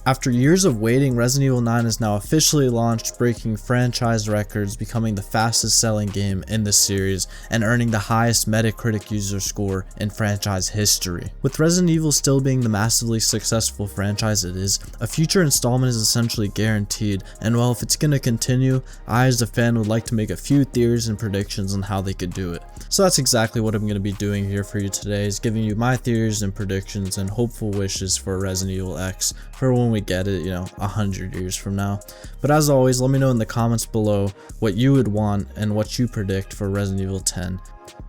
After years of waiting, Resident Evil 9 is now officially launched, breaking franchise records, becoming the fastest selling game in the series, and earning the highest Metacritic user score in franchise history. With Resident Evil still being the massively successful franchise it is, a future installment is essentially guaranteed, and well, if it's gonna continue, I as a fan would like to make a few theories and predictions on how they could do it. So that's exactly what I'm gonna be doing here for you today, is giving you my theories and predictions and hopeful wishes for Resident Evil X for when we get it, 100 years from now. But as always, let me know in the comments below what you would want and what you predict for Resident Evil 10.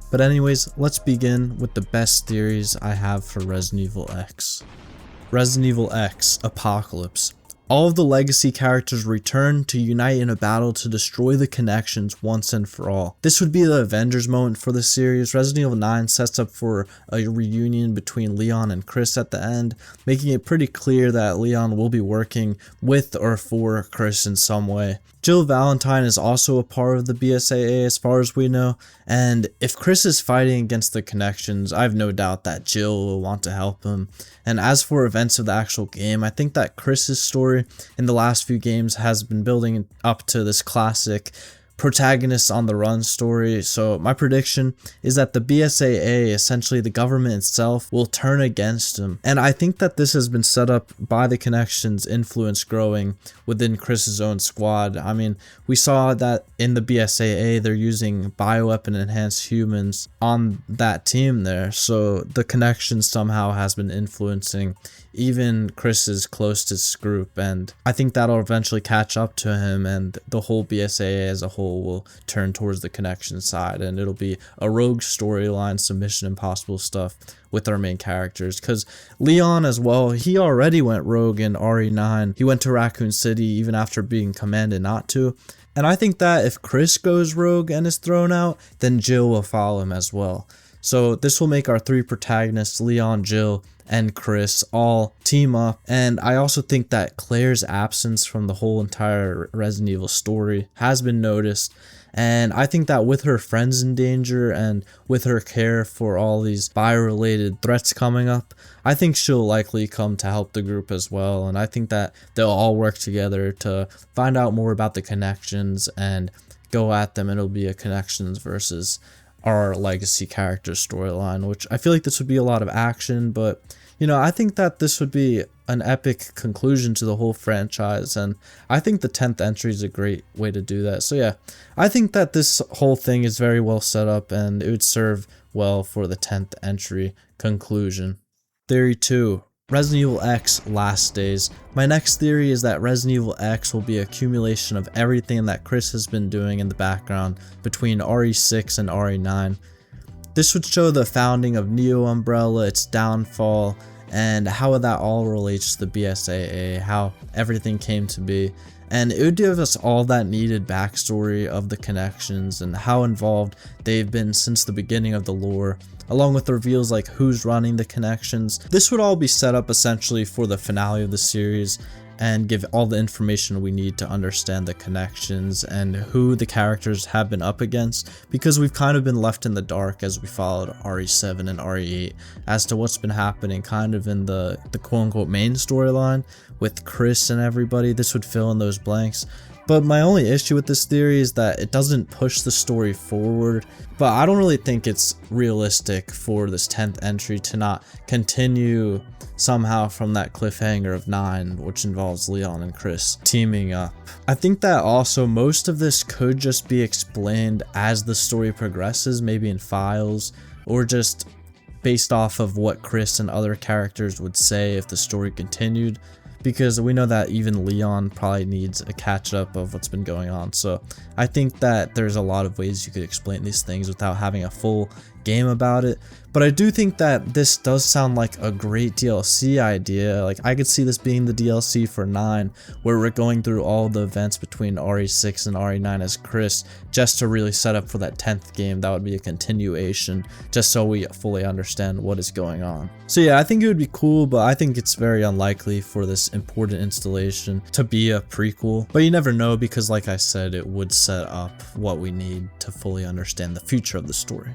But anyways, let's begin with the best theories I have for Resident Evil X. Resident Evil X Apocalypse. All of the legacy characters return to unite in a battle to destroy the connections once and for all. This would be the Avengers moment for the series. Resident Evil 9 sets up for a reunion between Leon and Chris at the end, making it pretty clear that Leon will be working with or for Chris in some way. Jill Valentine is also a part of the BSAA as far as we know, and if Chris is fighting against the connections, I have no doubt that Jill will want to help him. And as for events of the actual game, I think that Chris's story in the last few games has been building up to this classic protagonist on the run story. So my prediction is that the BSAA, essentially the government itself, will turn against him. And I think that this has been set up by the connections influence growing within Chris's own squad. I mean, we saw that in the BSAA, they're using bioweapon enhanced humans on that team there. So the connection somehow has been influencing even Chris's closest group, and I think that'll eventually catch up to him, and the whole BSAA as a whole will turn towards the connection side, and it'll be a rogue storyline, some Mission Impossible stuff with our main characters. Because Leon as well, he already went rogue in RE9. He went to Raccoon City even after being commanded not to. And I think that if Chris goes rogue and is thrown out, then Jill will follow him as well. So this will make our three protagonists, Leon, Jill, and Chris, all team up. And I also think that Claire's absence from the whole entire Resident Evil story has been noticed. And I think that with her friends in danger and with her care for all these bio-related threats coming up, I think she'll likely come to help the group as well. And I think that they'll all work together to find out more about the connections and go at them. It'll be a connections versus our legacy character storyline, which I feel like this would be a lot of action, but I think that this would be an epic conclusion to the whole franchise, and I think the 10th entry is a great way to do that. So yeah, I think that this whole thing is very well set up and it would serve well for the 10th entry conclusion. Theory 2. Resident Evil X Last Days. My next theory is that Resident Evil X will be an accumulation of everything that Chris has been doing in the background between RE6 and RE9. This would show the founding of Neo Umbrella, its downfall, and how that all relates to the BSAA, how everything came to be. And it would give us all that needed backstory of the connections and how involved they've been since the beginning of the lore, along with reveals like who's running the connections. This would all be set up essentially for the finale of the series and give all the information we need to understand the connections and who the characters have been up against, because we've kind of been left in the dark as we followed RE7 and RE8 as to what's been happening kind of in the quote-unquote main storyline with Chris and everybody. This would fill in those blanks. But my only issue with this theory is that it doesn't push the story forward, but I don't really think it's realistic for this 10th entry to not continue somehow from that cliffhanger of 9, which involves Leon and Chris teaming up. I think that also most of this could just be explained as the story progresses, maybe in files, or just based off of what Chris and other characters would say if the story continued, because we know that even Leon probably needs a catch up of what's been going on. So I think that there's a lot of ways you could explain these things without having a full game about it. But I do think that this does sound like a great DLC idea. Like, I could see this being the DLC for 9, where we're going through all the events between RE6 and RE9 as Chris, just to really set up for that 10th game. That would be a continuation, just so we fully understand what is going on. So yeah, I think it would be cool, but I think it's very unlikely for this important installation to be a prequel. But you never know, because like I said, it would set up what we need to fully understand the future of the story.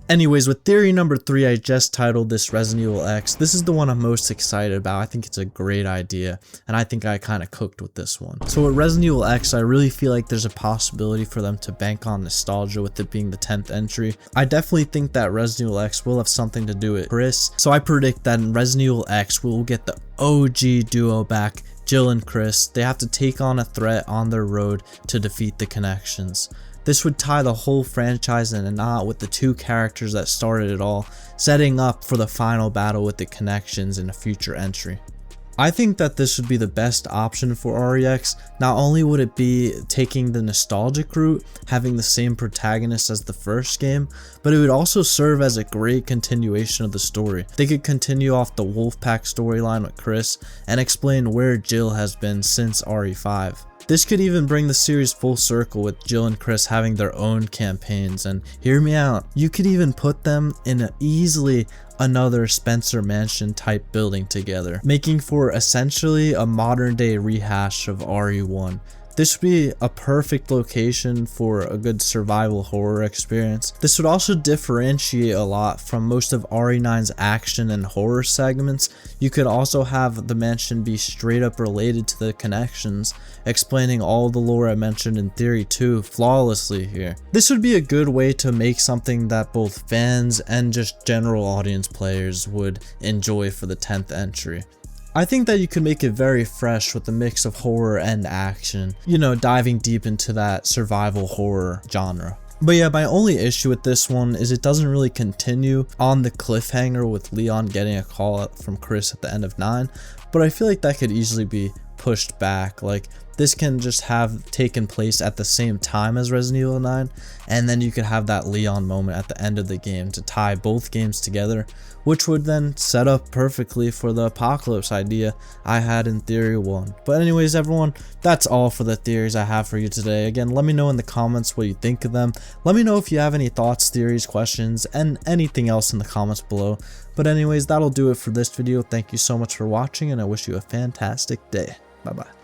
Anyways, with theory number 3, I just titled this Resident Evil X. This is the one I'm most excited about. I think it's a great idea, and I think I kind of cooked with this one. So with Resident Evil X, I really feel like there's a possibility for them to bank on nostalgia with it being the 10th entry. I definitely think that Resident Evil X will have something to do with Chris, so I predict that in Resident Evil X, we will get the OG duo back, Jill and Chris. They have to take on a threat on their road to defeat the Connections. This would tie the whole franchise in a knot with the 2 characters that started it all, setting up for the final battle with the Connections in a future entry. I think that this would be the best option for REX. Not only would it be taking the nostalgic route, having the same protagonist as the first game, but it would also serve as a great continuation of the story. They could continue off the Wolfpack storyline with Chris and explain where Jill has been since RE5. This could even bring the series full circle with Jill and Chris having their own campaigns, and hear me out, you could even put them in easily another Spencer Mansion type building together, making for essentially a modern day rehash of RE1. This would be a perfect location for a good survival horror experience. This would also differentiate a lot from most of RE9's action and horror segments. You could also have the mansion be straight up related to the Connections, explaining all the lore I mentioned in Theory 2 flawlessly here. This would be a good way to make something that both fans and just general audience players would enjoy for the 10th entry. I think that you could make it very fresh with a mix of horror and action, you know, diving deep into that survival horror genre. But yeah, my only issue with this one is it doesn't really continue on the cliffhanger with Leon getting a call out from Chris at the end of 9, but I feel like that could easily be pushed back. Like, this can just have taken place at the same time as Resident Evil 9, and then you could have that Leon moment at the end of the game to tie both games together, which would then set up perfectly for the apocalypse idea I had in Theory 1. But anyways, everyone, that's all for the theories I have for you today. Again, let me know in the comments what you think of them. Let me know if you have any thoughts, theories, questions, and anything else in the comments below. But anyways, that'll do it for this video. Thank you so much for watching, and I wish you a fantastic day. Bye-bye.